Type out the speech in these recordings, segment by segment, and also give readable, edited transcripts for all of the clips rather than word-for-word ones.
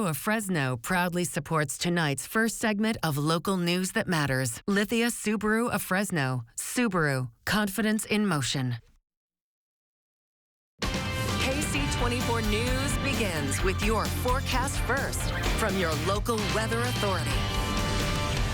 of Fresno proudly supports tonight's first segment of local news that matters. Lithia Subaru of Fresno. Subaru. Confidence in motion. Ksee 24 News begins with your forecast first from your local weather authority.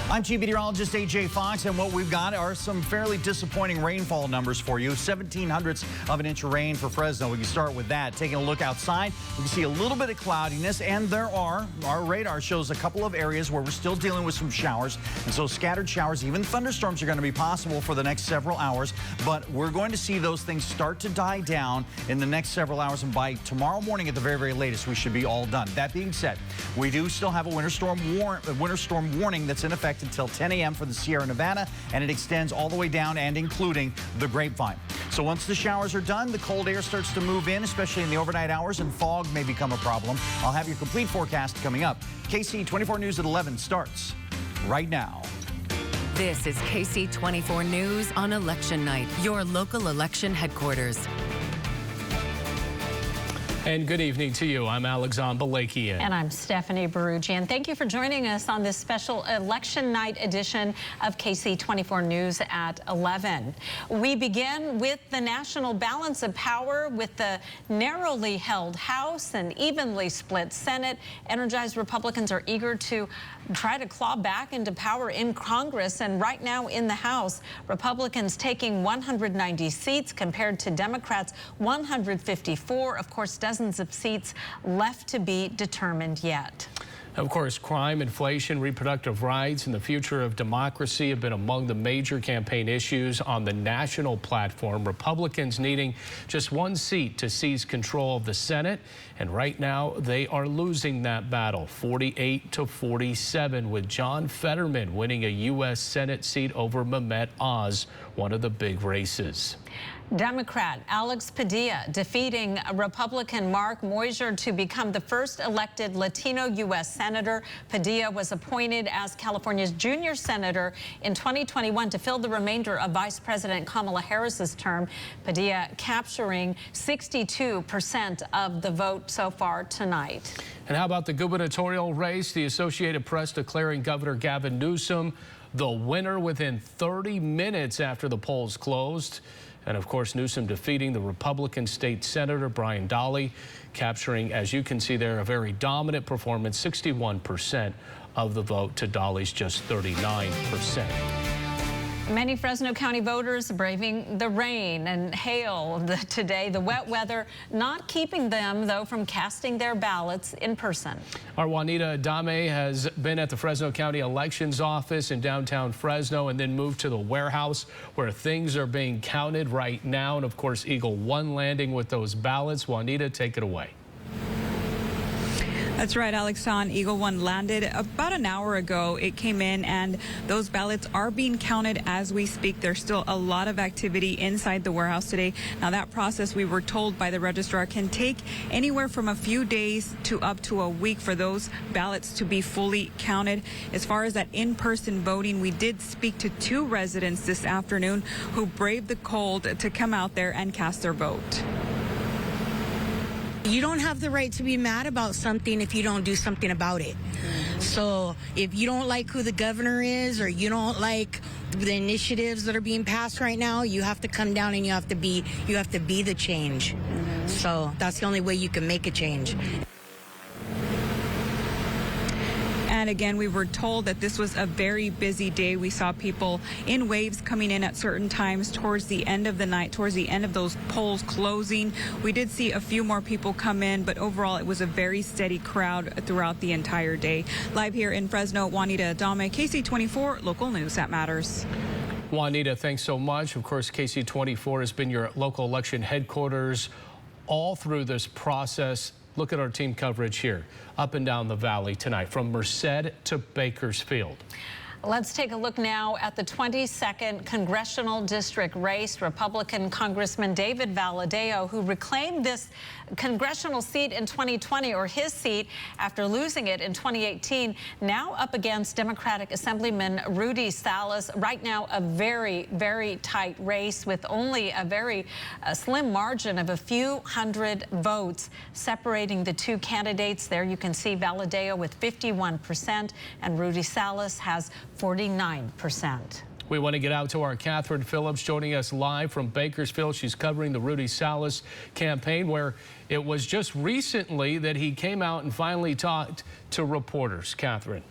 I'm Chief Meteorologist A.J. Fox, and what we've got are some fairly disappointing rainfall numbers for you. 0.17 of an inch of rain for Fresno. We can start with that. Taking a look outside, we can see a little bit of cloudiness, and our radar shows a couple of areas where we're still dealing with some showers. And so scattered showers, even thunderstorms are going to be possible for the next several hours, but we're going to see those things start to die down in the next several hours, and by tomorrow morning at the very, very latest, we should be all done. That being said, we do still have a winter storm warning that's in effect until 10 a.m. for the Sierra Nevada, and it extends all the way down and including the Grapevine. So once the showers are done, the cold air starts to move in, especially in the overnight hours, and fog may become a problem. I'll have your complete forecast coming up. Ksee 24 News at 11 starts right now. This is Ksee 24 News on election night, your local election headquarters. And good evening to you. I'm Alexandre Balakian. And I'm Stephanie Barugian. Thank you for joining us on this special election night edition of Ksee 24 News at 11. We begin with the national balance of power with the narrowly held House and evenly split Senate. Energized Republicans are eager to try to claw back into power in Congress, and right now in the House, Republicans taking 190 seats compared to Democrats 154. Of course, dozens of seats left to be determined yet. Of course, crime, inflation, reproductive rights, and the future of democracy have been among the major campaign issues on the national platform. Republicans needing just one seat to seize control of the Senate, and right now they are losing that battle, 48-47, with John Fetterman winning a U.S. Senate seat over Mehmet Oz, one of the big races. Democrat Alex Padilla defeating Republican Mark Moyser to become the first elected Latino U.S. Senator. Padilla was appointed as California's junior senator in 2021 to fill the remainder of Vice President Kamala Harris's term. Padilla capturing 62% of the vote so far tonight. And how about the gubernatorial race? The Associated Press declaring Governor Gavin Newsom the winner within 30 minutes after the polls closed. And of course, Newsom defeating the Republican state senator Brian Dahle, capturing, as you can see there, a very dominant performance, 61% of the vote to Dahle's just 39%. Many Fresno County voters braving the rain and hail today. The wet weather not keeping them, though, from casting their ballots in person. Our Juanita Adame has been at the Fresno County Elections Office in downtown Fresno and then moved to the warehouse where things are being counted right now. And, of course, Eagle One landing with those ballots. Juanita, take it away. That's right, Alexandre. Eagle One landed about an hour ago. It came in, and those ballots are being counted as we speak. There's still a lot of activity inside the warehouse today. Now, that process, we were told by the registrar, can take anywhere from a few days to up to a week for those ballots to be fully counted. As far as that in-person voting, we did speak to 2 residents this afternoon who braved the cold to come out there and cast their vote. You don't have the right to be mad about something if you don't do something about it. So if you don't like who the governor is, or you don't like the initiatives that are being passed right now, you have to come down and you have to be the change. So that's the only way you can make a change. And again, we were told that this was a very busy day. We saw people in waves coming in at certain times towards the end of the night, towards the end of those polls closing. We did see a few more people come in, but overall it was a very steady crowd throughout the entire day. Live here in Fresno, Juanita Adame, Ksee 24, local news that matters. Juanita, thanks so much. Of course, Ksee 24 has been your local election headquarters all through this process. Look at our team coverage here, up and down the valley tonight, from Merced to Bakersfield. Let's take a look now at the 22nd congressional district race. Republican Congressman David Valadao, who reclaimed this congressional seat in 2020, or his seat, after losing it in 2018, now up against Democratic Assemblyman Rudy Salas. Right now, a very, very tight race with only a very slim margin of a few hundred votes separating the two candidates. There you can see Valadao with 51% and Rudy Salas has 49%. We want to get out to our Catherine Phillips joining us live from Bakersfield. She's covering the Rudy Salas campaign, where it was just recently that he came out and finally talked to reporters. Catherine.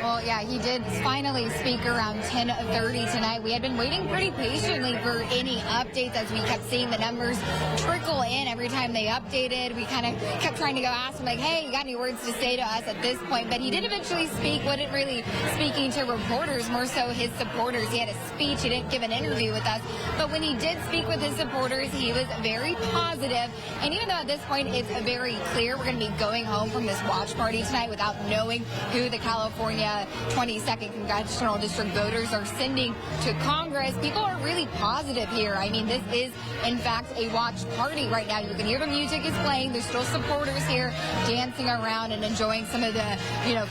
Well, yeah, he did finally speak around 10:30 tonight. We had been waiting pretty patiently for any updates as we kept seeing the numbers trickle in every time they updated. We kind of kept trying to go ask him, like, hey, you got any words to say to us at this point? But he did eventually speak, wasn't really speaking to reporters, more so his supporters. He had a speech. He didn't give an interview with us. But when he did speak with his supporters, he was very positive. And even though at this point it's very clear we're going to be going home from this watch party tonight without knowing who the California 22nd Congressional District voters are sending to Congress, people are really positive here. I mean, this is, in fact, a watch party right now. You can hear the music is playing. There's still supporters here dancing around and enjoying some of the,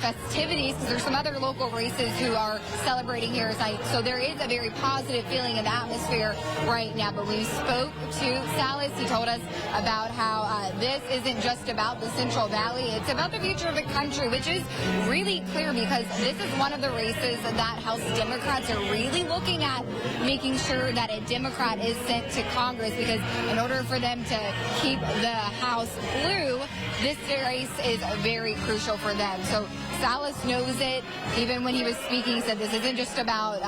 festivities, because there's some other local races who are celebrating here tonight. So there is a very positive feeling in the atmosphere right now. But when we spoke to Salas, he told us about how this isn't just about the Central Valley. It's about the future of the country, which is really clear because this is one of the races that House Democrats are really looking at, making sure that a Democrat is sent to Congress, because in order for them to keep the House blue, this race is very crucial for them. So Salas knows it. Even when he was speaking, he said this isn't just about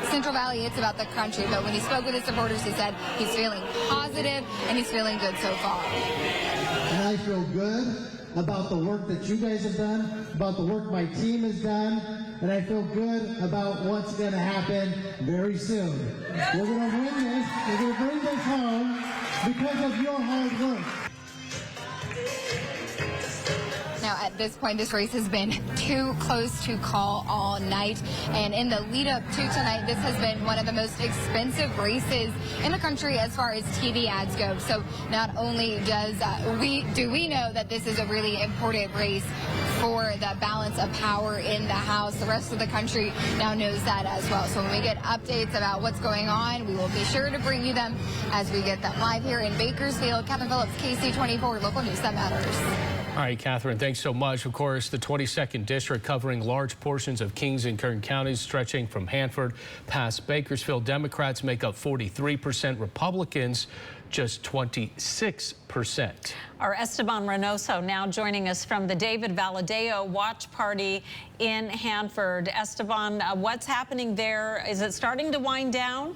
Central Valley, it's about the country. But when he spoke with his supporters, he said he's feeling positive and he's feeling good so far. And I feel good about the work that you guys have done, about the work my team has done, and I feel good about what's going to happen very soon. We're going to win this. We're going to bring this home because of your hard work. Now, at this point, this race has been too close to call all night. And in the lead up to tonight, this has been one of the most expensive races in the country as far as TV ads go. So not only do we know that this is a really important race for the balance of power in the House, the rest of the country now knows that as well. So when we get updates about what's going on, we will be sure to bring you them as we get them live here in Bakersfield. Catherine Phillips, Ksee 24, local news that matters. All right, Catherine, thanks so much. Of course, the 22nd District covering large portions of Kings and Kern counties stretching from Hanford past Bakersfield. Democrats make up 43%, Republicans just 26%. Our Esteban Reynoso now joining us from the David Valadao watch party in Hanford. Esteban, what's happening there? Is it starting to wind down?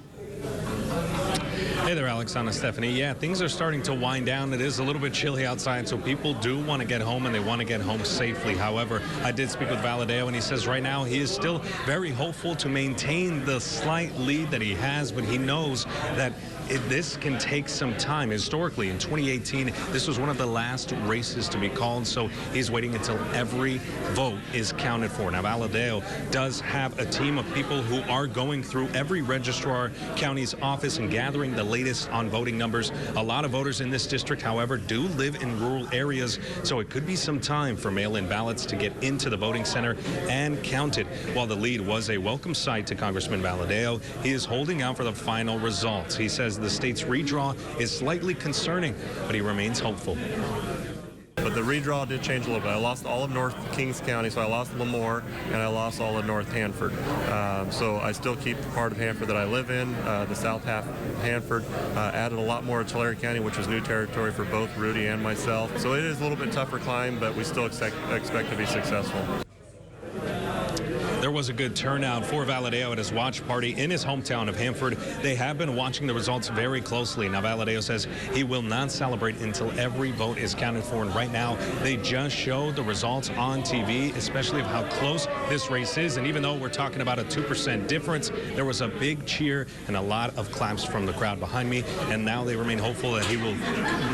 Hey there, Alexandra, Stephanie. Yeah, things are starting to wind down. It is a little bit chilly outside, so people do want to get home, and they want to get home safely. However, I did speak with Valadao, and he says right now he is still very hopeful to maintain the slight lead that he has, but he knows that this can take some time. Historically, in 2018, this was one of the last races to be called, so he's waiting until every vote is counted for. Now, Valadao does have a team of people who are going through every registrar county's office and gathering the latest on voting numbers. A lot of voters in this district, however, do live in rural areas, so it could be some time for mail-in ballots to get into the voting center and counted. While the lead was a welcome sight to Congressman Valadao, he is holding out for the final results. He says the state's redraw is slightly concerning, but he remains hopeful. But the redraw did change a little bit. I lost all of North Kings County, so I lost Lemoore, and I lost all of North Hanford. So I still keep the part of Hanford that I live in, the south half of Hanford. Added a lot more to Tulare County, which is new territory for both Rudy and myself. So it is a little bit tougher climb, but we still expect to be successful. there was a good turnout for Valadeo at his watch party in his hometown of Hanford. They have been watching the results very closely. Now, Valadeo says he will not celebrate until every vote is counted for. And right now, they just showed the results on TV, especially of how close this race is. And even though we're talking about a 2% difference, there was a big cheer and a lot of claps from the crowd behind me. And now they remain hopeful that he will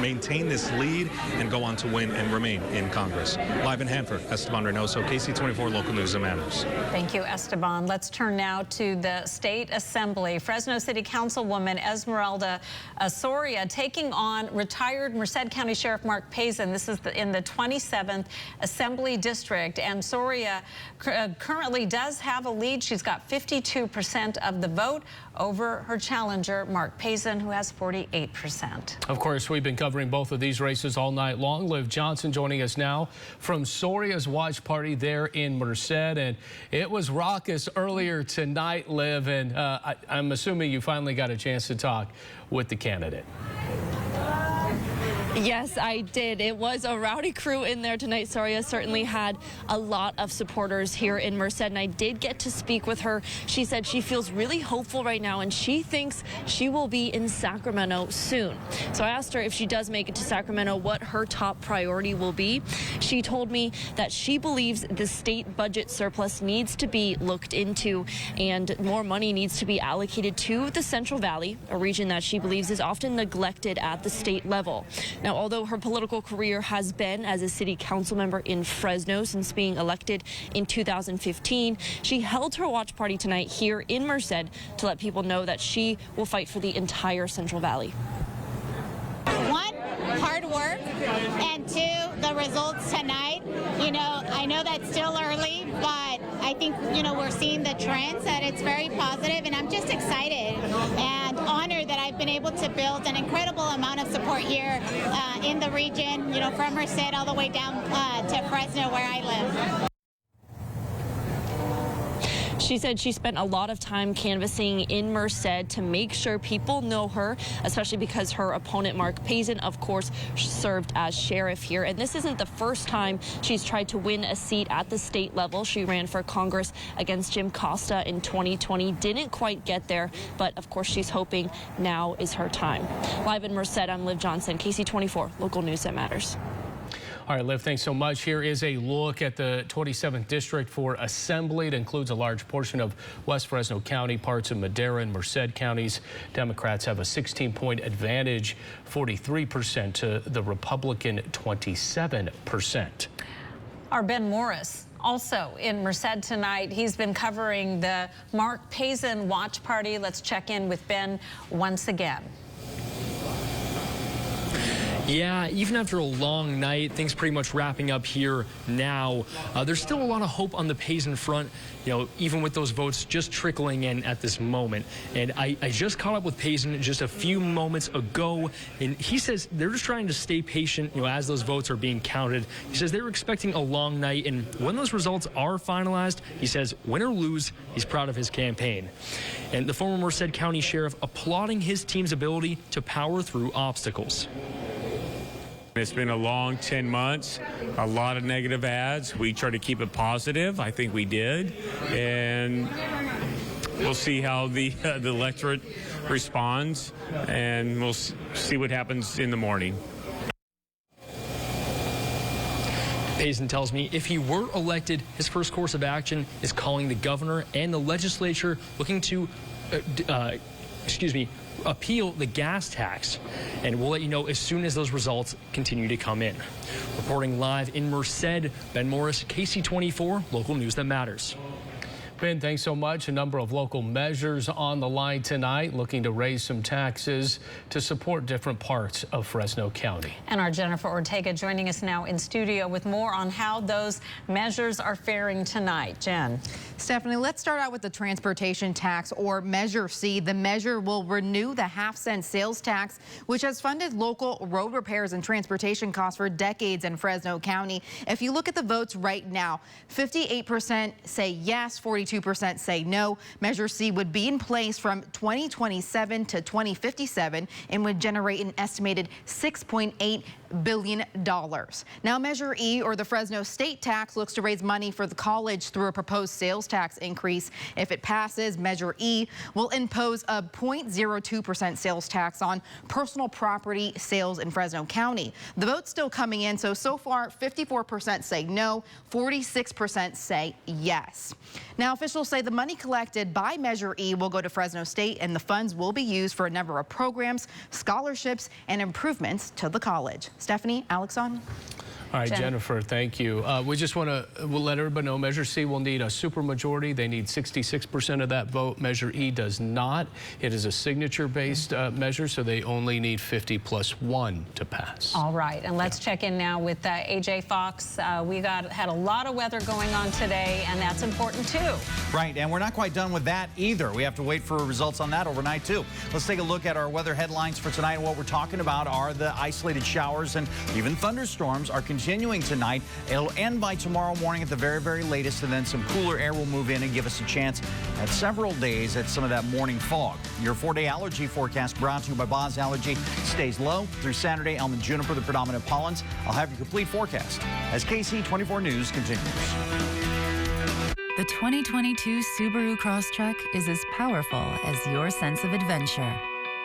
maintain this lead and go on to win and remain in Congress. Live in Hanford, Esteban Reynoso, KC24 Local News that Matters. Thank you, Esteban. Let's turn now to the State Assembly. Fresno City Councilwoman Esmeralda Soria taking on retired Merced County Sheriff Mark Pazin. This is in the 27th Assembly District, and Soria currently does have a lead. She's got 52% of the vote over her challenger, Mark Pazin, who has 48%. Of course, we've been covering both of these races all night long. Liv Johnson joining us now from Soria's watch party there in Merced, and it was raucous earlier tonight, Liv, and I'm assuming you finally got a chance to talk with the candidate. Yes, I did. It was a rowdy crew in there tonight. Soria certainly had a lot of supporters here in Merced, and I did get to speak with her. She said she feels really hopeful right now, and she thinks she will be in Sacramento soon. So I asked her if she does make it to Sacramento, what her top priority will be. She told me that she believes the state budget surplus needs to be looked into, and more money needs to be allocated to the Central Valley, a region that she believes is often neglected at the state level. Now, although her political career has been as a city council member in Fresno since being elected in 2015, she held her watch party tonight here in Merced to let people know that she will fight for the entire Central Valley. One, hard work, and two, the results tonight. You know, I know that's still early, but I think, you know, we're seeing the trends, that it's very positive, and I'm just excited and honored that I've been able to build an incredible amount of support here in the region, you know, from Merced all the way down to Fresno, where I live. She said she spent a lot of time canvassing in Merced to make sure people know her, especially because her opponent, Mark Pazin, of course, served as sheriff here. And this isn't the first time she's tried to win a seat at the state level. She ran for Congress against Jim Costa in 2020, didn't quite get there, but of course she's hoping now is her time. Live in Merced, I'm Liv Johnson, KC24, Local News that Matters. All right, Liv, thanks so much. Here is a look at the 27th District for Assembly. It includes a large portion of West Fresno County, parts of Madera and Merced counties. Democrats have a 16-point advantage, 43% to the Republican 27%. Our Ben Morris also in Merced tonight. He's been covering the Mark Pazin watch party. Let's check in with Ben once again. Yeah, even after a long night, things pretty much wrapping up here now. There's still a lot of hope on the Pazin front, you know, even with those votes just trickling in at this moment. And I just caught up with Pazin just a few moments ago, and he says they're just trying to stay patient, you know, as those votes are being counted. He says they were expecting a long night, and when those results are finalized, he says, win or lose, he's proud of his campaign. And the former Merced County Sheriff applauding his team's ability to power through obstacles. It's been a long 10 months, a lot of negative ads. We try to keep it positive. I think we did. And we'll see how the electorate responds, and we'll see what happens in the morning. Pazin tells me if he were elected, his first course of action is calling the governor and the legislature looking to appeal the gas tax. And we'll let you know as soon as those results continue to come in. Reporting live in Merced, Ben Morris, KC24, Local News that Matters. Ben, thanks so much. A number of local measures on the line tonight, looking to raise some taxes to support different parts of Fresno County. And our Jennifer Ortega joining us now in studio with more on how those measures are faring tonight. Jen. Stephanie, let's start out with the transportation tax, or Measure C. The measure will renew the half-cent sales tax, which has funded local road repairs and transportation costs for decades in Fresno County. If you look at the votes right now, 58% say yes, 42% say no. Measure C would be in place from 2027 to 2057 and would generate an estimated $6.8 billion. Now, Measure E, or the Fresno state tax, looks to raise money for the college through a proposed sales tax increase. If it passes, Measure E will impose a 0.02% sales tax on personal property sales in Fresno County. The vote's still coming in, so far 54% say no, 46% say yes. Now, officials say the money collected by Measure E will go to Fresno State, and the funds will be used for a number of programs, scholarships, and improvements to the college. Stephanie, Alex on. All right, Jennifer, thank you. We just want to let everybody know Measure C will need a supermajority. They need 66% of that vote. Measure E does not. It is a signature-based measure, so they only need 50 plus 1 to pass. All right, and let's check in now with AJ Fox. We had a lot of weather going on today, and that's important too. Right, and we're not quite done with that either. We have to wait for results on that overnight too. Let's take a look at our weather headlines for tonight. And what we're talking about are the isolated showers and even thunderstorms are continuing tonight. It'll end by tomorrow morning at the very, very latest, and then some cooler air will move in and give us a chance at several days at some of that morning fog. Your 4-day allergy forecast brought to you by Boz Allergy stays low through Saturday. Elm and juniper, the predominant pollens. I'll have your complete forecast as Ksee 24 News continues. The 2022 Subaru Crosstrek is as powerful as your sense of adventure.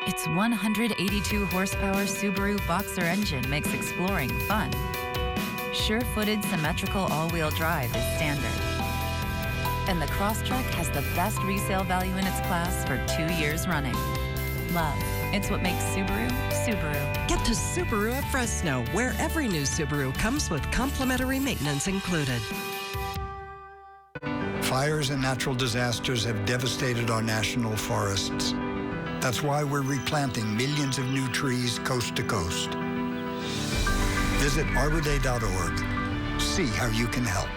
Its 182 horsepower Subaru Boxer engine makes exploring fun. Sure-footed symmetrical all-wheel drive is standard. And the Crosstrek has the best resale value in its class for 2 years running. Love, it's what makes Subaru, Subaru. Get to Subaru at Fresno, where every new Subaru comes with complimentary maintenance included. Fires and natural disasters have devastated our national forests. That's why we're replanting millions of new trees coast to coast. Visit arborday.org. See how you can help.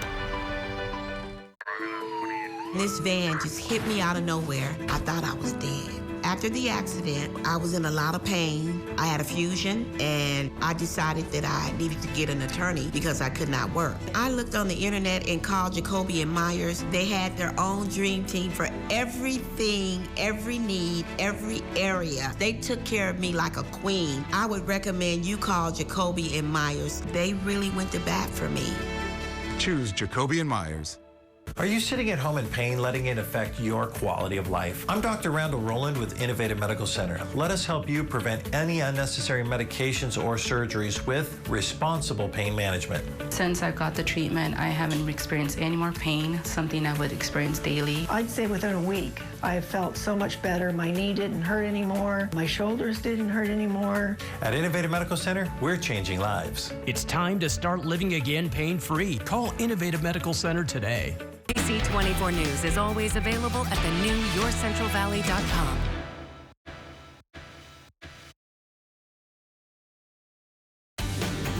This van just hit me out of nowhere. I thought I was dead. After the accident, I was in a lot of pain. I had a fusion, and I decided that I needed to get an attorney because I could not work. I looked on the internet and called Jacoby and Myers. They had their own dream team for everything, every need, every area. They took care of me like a queen. I would recommend you call Jacoby and Myers. They really went to bat for me. Choose Jacoby and Myers. Are you sitting at home in pain, letting it affect your quality of life? I'm Dr. Randall Rowland with Innovative Medical Center. Let us help you prevent any unnecessary medications or surgeries with responsible pain management. Since I got the treatment, I haven't experienced any more pain, something I would experience daily. I'd say within a week, I felt so much better. My knee didn't hurt anymore. My shoulders didn't hurt anymore. At Innovative Medical Center, we're changing lives. It's time to start living again pain-free. Call Innovative Medical Center today. Ksee 24 News is always available at the new yourcentralvalley.com.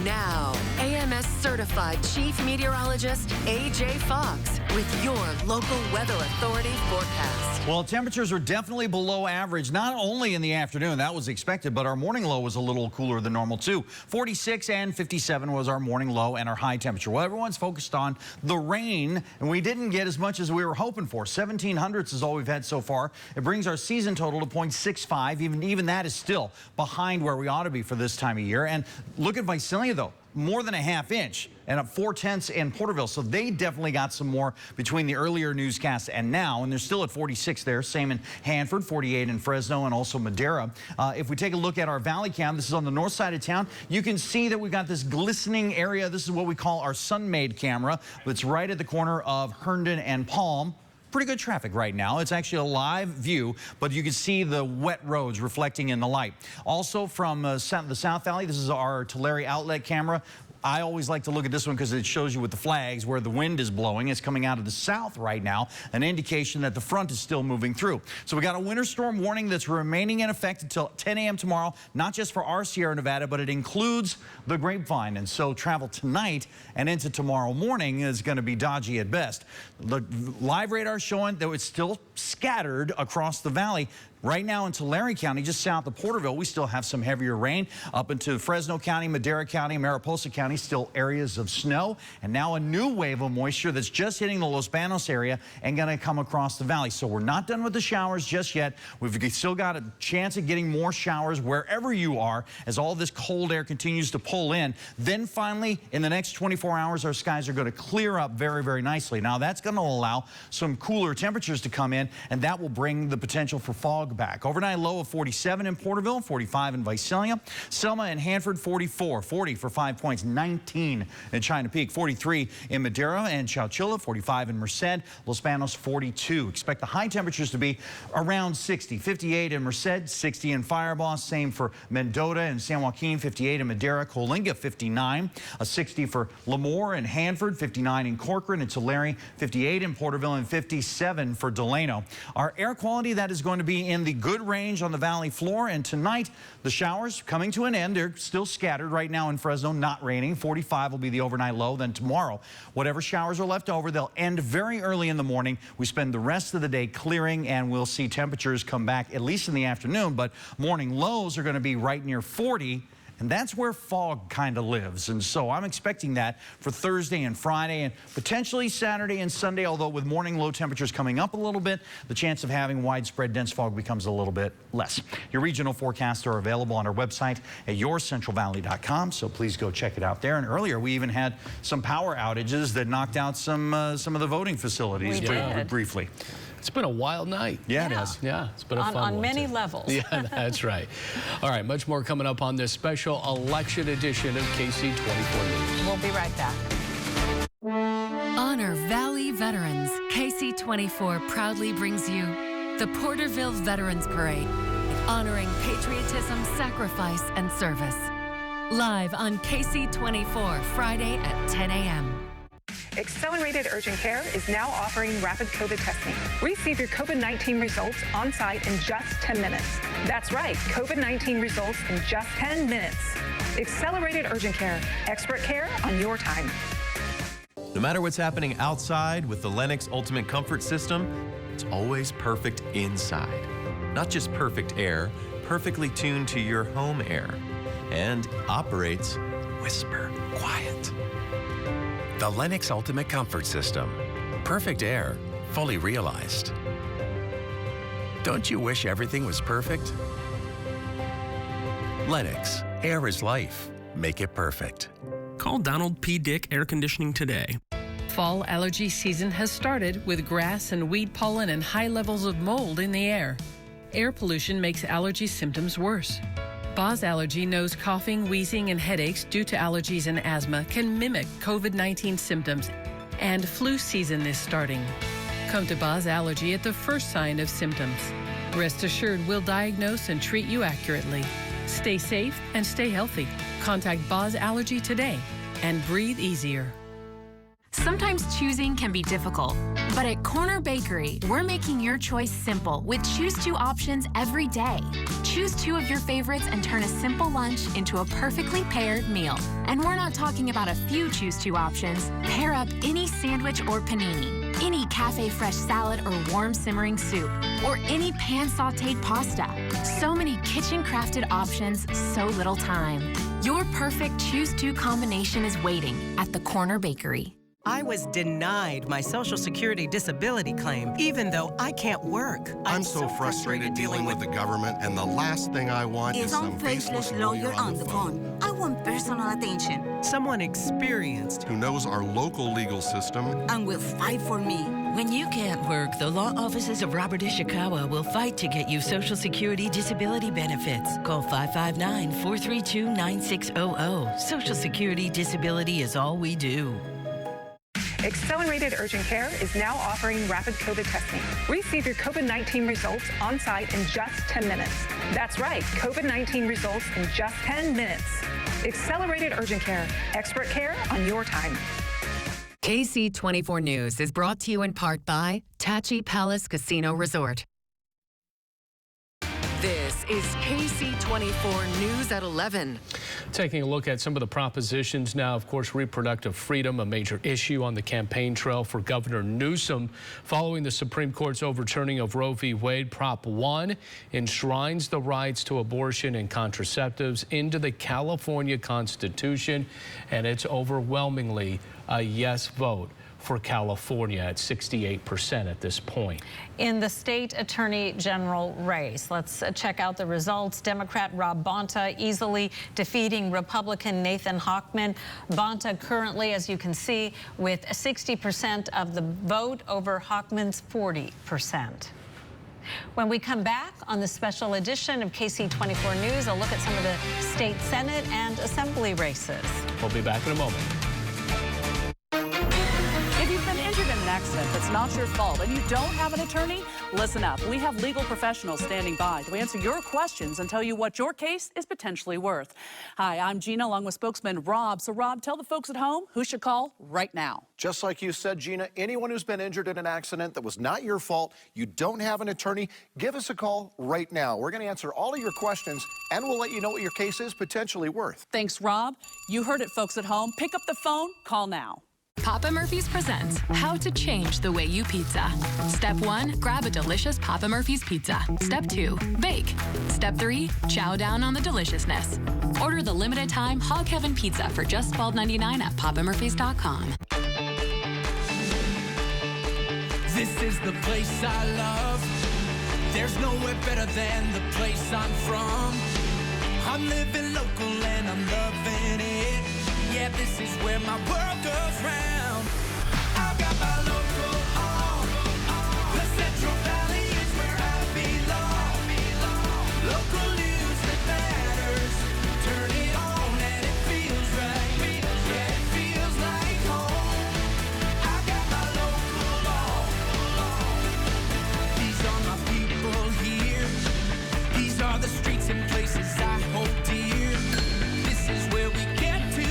Now, AMS certified Chief Meteorologist AJ Fox with your local weather authority forecast. Well, temperatures are definitely below average, not only in the afternoon, that was expected, but our morning low was a little cooler than normal too. 46 and 57 was our morning low and our high temperature. Well, everyone's focused on the rain, and we didn't get as much as we were hoping for. 1700ths is all we've had so far. It brings our season total to 0.65. Even that is still behind where we ought to be for this time of year. And look at Visalia, though. More than a half inch, and up 4/10 in Porterville. So they definitely got some more between the earlier newscast and now, and they're still at 46 there. Same in Hanford, 48 in Fresno, and also Madera. If we take a look at our valley cam, this is on the north side of town. You can see that we've got this glistening area. This is what we call our sun-made camera. It's right at the corner of Herndon and Palm. Pretty good traffic right now. It's actually a live view, but you can see the wet roads reflecting in the light. Also from the South Valley, this is our Tulare outlet camera. I always like to look at this one because it shows you with the flags where the wind is blowing. It's coming out of the south right now, an indication that the front is still moving through. So we got a winter storm warning that's remaining in effect until 10 a.m. tomorrow, not just for our Sierra Nevada, but it includes the Grapevine. And so travel tonight and into tomorrow morning is going to be dodgy at best. The live radar showing that it's still scattered across the valley. Right now in Tulare County, just south of Porterville, we still have some heavier rain. Up into Fresno County, Madera County, Mariposa County, still areas of snow. And now a new wave of moisture that's just hitting the Los Banos area and going to come across the valley. So we're not done with the showers just yet. We've still got a chance of getting more showers wherever you are as all this cold air continues to pull in. Then finally, in the next 24 hours, our skies are going to clear up very, very nicely. Now that's going to allow some cooler temperatures to come in, and that will bring the potential for fog back. Overnight low of 47 in Porterville, 45 in Visalia, Selma and Hanford 44, 40 for 5 points, 19 in China Peak, 43 in Madera and Chowchilla, 45 in Merced, Los Banos 42. Expect the high temperatures to be around 60, 58 in Merced, 60 in Firebaugh, same for Mendota and San Joaquin, 58 in Madera, Coalinga 59, a 60 for Lemoore and Hanford, 59 in Corcoran and Tulare, 58 in Porterville, and 57 for Delano. Our air quality, that is going to be in the good range on the valley floor, and tonight the showers coming to an end. They're still scattered right now in Fresno, not raining. 45 will be the overnight low. Then tomorrow, whatever showers are left over, they'll end very early in the morning. We spend the rest of the day clearing, and we'll see temperatures come back at least in the afternoon, but morning lows are going to be right near 40. And that's where fog kind of lives. And so I'm expecting that for Thursday and Friday and potentially Saturday and Sunday, although with morning low temperatures coming up a little bit, the chance of having widespread dense fog becomes a little bit less. Your regional forecasts are available on our website at yourcentralvalley.com, so please go check it out there. And earlier we even had some power outages that knocked out some of the voting facilities briefly. It's been a wild night. Yeah, it has. Yeah, it's been a fun one. On many levels. Yeah, that's right. All right, much more coming up on this special election edition of Ksee 24 News. We'll be right back. Honor Valley Veterans. Ksee 24 proudly brings you the Porterville Veterans Parade, honoring patriotism, sacrifice, and service. Live on Ksee 24, Friday at 10 a.m. Accelerated Urgent Care is now offering rapid COVID testing. Receive your COVID-19 results on site in just 10 minutes. That's right, COVID-19 results in just 10 minutes. Accelerated Urgent Care, expert care on your time. No matter what's happening outside with the Lennox Ultimate Comfort System, it's always perfect inside. Not just perfect air, perfectly tuned to your home air. And operates whisper quiet. The Lennox Ultimate Comfort System. Perfect air, fully realized. Don't you wish everything was perfect? Lennox, air is life. Make it perfect. Call Donald P. Dick Air Conditioning today. Fall allergy season has started with grass and weed pollen and high levels of mold in the air. Air pollution makes allergy symptoms worse. Boz Allergy knows coughing, wheezing, and headaches due to allergies and asthma can mimic COVID-19 symptoms, and flu season is starting. Come to Boz Allergy at the first sign of symptoms. Rest assured we'll diagnose and treat you accurately. Stay safe and stay healthy. Contact Boz Allergy today and breathe easier. Sometimes choosing can be difficult, but at Corner Bakery, we're making your choice simple with Choose 2 options every day. Choose 2 of your favorites and turn a simple lunch into a perfectly paired meal. And we're not talking about a few Choose 2 options. Pair up any sandwich or panini, any cafe fresh salad or warm simmering soup, or any pan sauteed pasta. So many kitchen crafted options, so little time. Your perfect Choose 2 combination is waiting at the Corner Bakery. I was denied my Social Security disability claim, even though I can't work. I'm so frustrated dealing with the government, and the last thing I want is some faceless lawyer on the phone. I want personal attention. Someone experienced who knows our local legal system and will fight for me. When you can't work, the law offices of Robert Ishikawa will fight to get you Social Security disability benefits. Call 559-432-9600. Social Security disability is all we do. Accelerated Urgent Care is now offering rapid COVID testing. Receive your COVID-19 results on site in just 10 minutes. That's right, COVID-19 results in just 10 minutes. Accelerated Urgent Care, expert care on your time. Ksee 24 News is brought to you in part by Tachi Palace Casino Resort. This is Ksee 24 News at 11. Taking a look at some of the propositions now. Of course, reproductive freedom, a major issue on the campaign trail for Governor Newsom. Following the Supreme Court's overturning of Roe v. Wade, Prop 1 enshrines the rights to abortion and contraceptives into the California Constitution, and it's overwhelmingly a yes vote for California at 68% at this point. In the state attorney general race, let's check out the results. Democrat Rob Bonta easily defeating Republican Nathan Hochman. Bonta currently, as you can see, with 60% of the vote over Hochman's 40%. When we come back on the special edition of Ksee 24 News, a look at some of the state Senate and Assembly races. We'll be back in a moment. Injured in an accident that's not your fault and you don't have an attorney? Listen up. We have legal professionals standing by to answer your questions and tell you what your case is potentially worth. Hi, I'm Gina along with spokesman Rob. So Rob, tell the folks at home who should call right now. Just like you said, Gina, anyone who's been injured in an accident that was not your fault, you don't have an attorney, give us a call right now. We're going to answer all of your questions and we'll let you know what your case is potentially worth. Thanks, Rob. You heard it, folks at home. Pick up the phone, call now. Papa Murphy's presents How to Change the Way You Pizza. Step 1, grab a delicious Papa Murphy's pizza. Step 2, bake. Step 3, chow down on the deliciousness. Order the limited time Hog Heaven pizza for just $12.99 at papamurphys.com. This is the place I love. There's nowhere better than the place I'm from. I'm living local and I'm loving it. Yeah, this is where my world goes round. I've got my local on. The Central Valley is where I belong. Local news that matters. Turn it on and it feels right. Yeah, it feels like home. I've got my local on. These are my people here. These are the streets and places I hold dear. This is where we get to.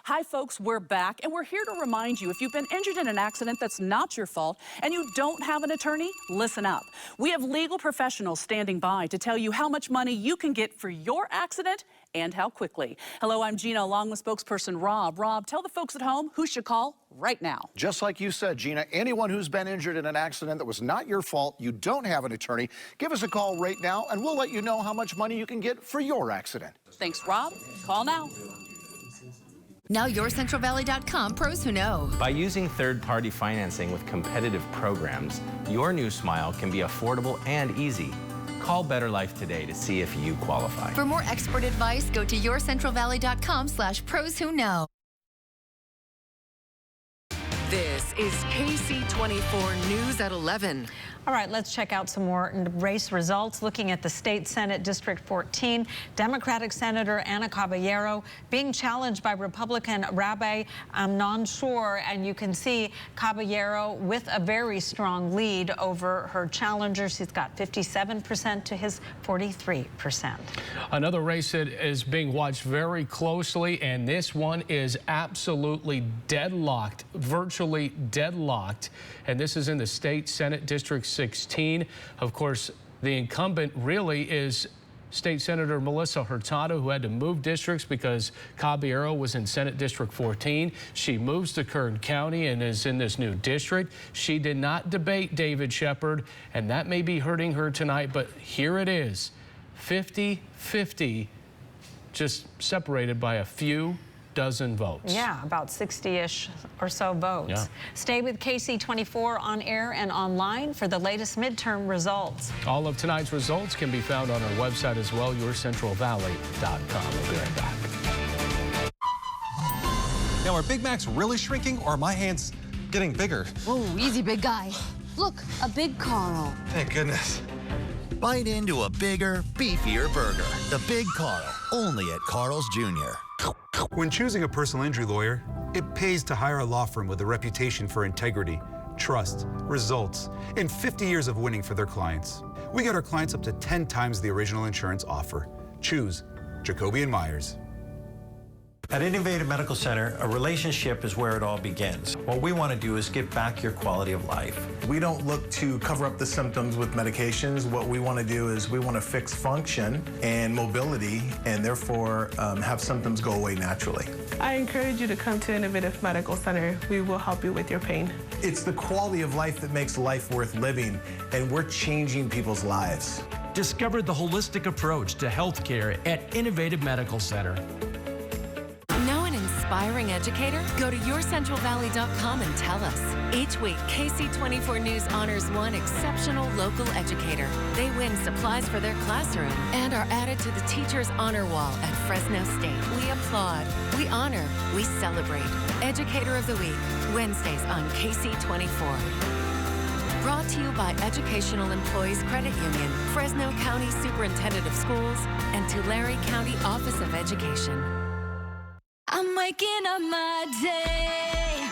Hi, folks, we're back, and we're here to remind you if you've been injured in an accident that's not your fault and you don't have an attorney, listen up. We have legal professionals standing by to tell you how much money you can get for your accident and how quickly. Hello, I'm Gina, along with spokesperson Rob. Rob, tell the folks at home who should call right now. Just like you said, Gina, anyone who's been injured in an accident that was not your fault, you don't have an attorney, give us a call right now, and we'll let you know how much money you can get for your accident. Thanks, Rob. Call now. Now YourCentralValley.com pros who know. By using third-party financing with competitive programs, your new smile can be affordable and easy. Call Better Life today to see if you qualify. For more expert advice, go to YourCentralValley.com/pros who know. This is Ksee 24 News at 11. All right, let's check out some more race results. Looking at the state Senate District 14, Democratic Senator Ana Caballero being challenged by Republican Rabbi Amnon Shor, and you can see Caballero with a very strong lead over her challenger. She's got 57% to his 43%. Another race that is being watched very closely, and this one is absolutely deadlocked, virtually deadlocked, and this is in the state Senate District 16. Of course, the incumbent really is State Senator Melissa Hurtado, who had to move districts because Caballero was in Senate District 14. She moves to Kern County and is in this new district. She did not debate David Shepard, and that may be hurting her tonight, but here it is, 50-50, just separated by a few dozen votes. Yeah, about 60-ish or so votes. Yeah. Stay with Ksee 24 on air and online for the latest midterm results. All of tonight's results can be found on our website as well, YourCentralValley.com. We'll be right back. Now, are Big Macs really shrinking, or are my hands getting bigger? Whoa, easy, big guy. Look, a big Carl. Thank goodness. Bite into a bigger, beefier burger. The Big Carl, only at Carl's Jr. When choosing a personal injury lawyer, it pays to hire a law firm with a reputation for integrity. trust, results, and 50 years of winning for their clients. We get our clients up to 10 times the original insurance offer. Choose Jacoby & Myers. At Innovative Medical Center, a relationship is where it all begins. What we want to do is give back your quality of life. We don't look to cover up the symptoms with medications. What we want to do is we want to fix function and mobility and therefore have symptoms go away naturally. I encourage you to come to Innovative Medical Center. We will help you with your pain. It's the quality of life that makes life worth living, and we're changing people's lives. Discover the holistic approach to healthcare at Innovative Medical Center. Inspiring educator? Go to yourcentralvalley.com and tell us. Each week, KC24 News honors one exceptional local educator. They win supplies for their classroom and are added to the Teacher's Honor Wall at Fresno State. We applaud, we honor, we celebrate. Educator of the Week, Wednesdays on KC24. Brought to you by Educational Employees Credit Union, Fresno County Superintendent of Schools, and Tulare County Office of Education. I'm waking up my day,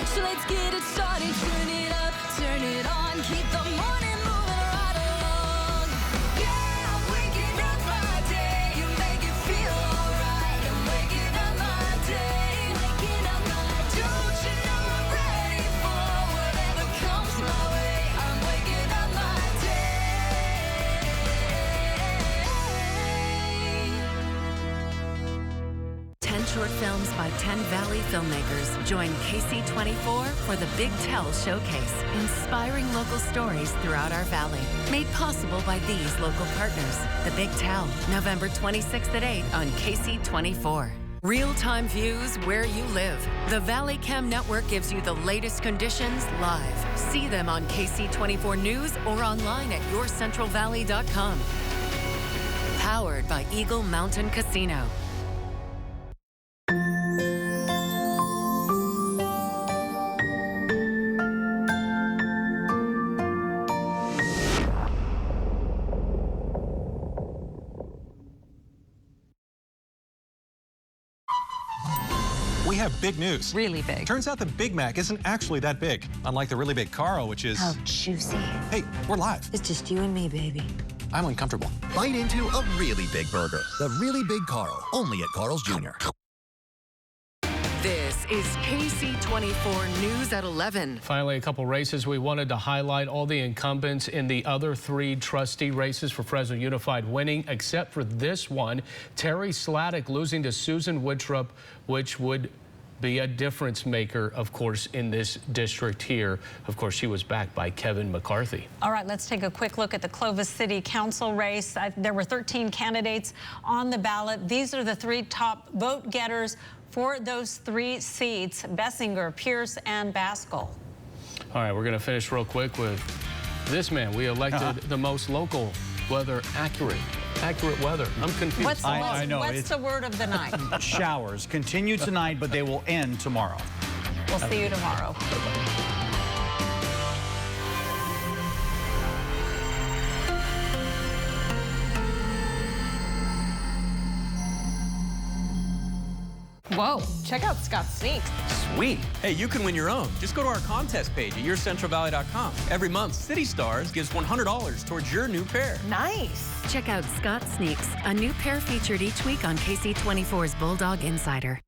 so let's get it started. Turn it up, turn it on, keep the morning moving right along. Yeah, I'm waking up my day, you make it feel alright. I'm waking up my day, waking up my day. Don't you know I'm ready for whatever comes my way? I'm waking up my day. 10 short films by 10 Valley filmmakers. Join KC24 for the Big Tell Showcase, inspiring local stories throughout our valley. Made possible by these local partners. The Big Tell, November 26th at 8 on KC24. Real-time views where you live. The Valley Cam Network gives you the latest conditions live. See them on KC24 News or online at yourcentralvalley.com. Powered by Eagle Mountain Casino. We have big news. Really big. Turns out the Big Mac isn't actually that big, unlike the really big Carl, which is... How juicy. Hey, we're live. It's just you and me, baby. I'm uncomfortable. Bite into a really big burger. The really big Carl, only at Carl's Jr. This is KC24 News at 11. Finally, a couple races we wanted to highlight. All the incumbents in the other 3 trustee races for Fresno Unified winning, except for this one. Terry Sladek losing to Susan Wittrup, which would be a difference maker, of course, in this district here. Of course, she was backed by Kevin McCarthy. All right, let's take a quick look at the Clovis City Council race. There were 13 candidates on the ballot. These are the 3 top vote getters for those 3 seats: Bessinger, Pierce, and Baskell. All right, we're going to finish real quick with this man. We elected the most local weather accurate weather. I'm confused. What's the word of the night? Showers continue tonight, but they will end tomorrow. We'll see you tomorrow. Whoa, check out Scott's sneaks. Sweet. Hey, you can win your own. Just go to our contest page at yourcentralvalley.com. Every month, City Stars gives $100 towards your new pair. Nice. Check out Scott Sneaks, a new pair featured each week on KC24's Bulldog Insider.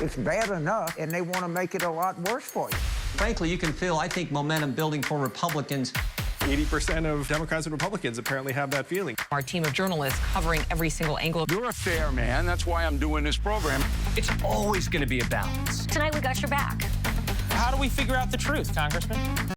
It's bad enough, and they want to make it a lot worse for you. Frankly, you can feel, I think, momentum building for Republicans. 80% of Democrats and Republicans apparently have that feeling. Our team of journalists covering every single angle. You're a fair man. That's why I'm doing this program. It's always going to be a balance. Tonight we got your back. How do we figure out the truth, Congressman?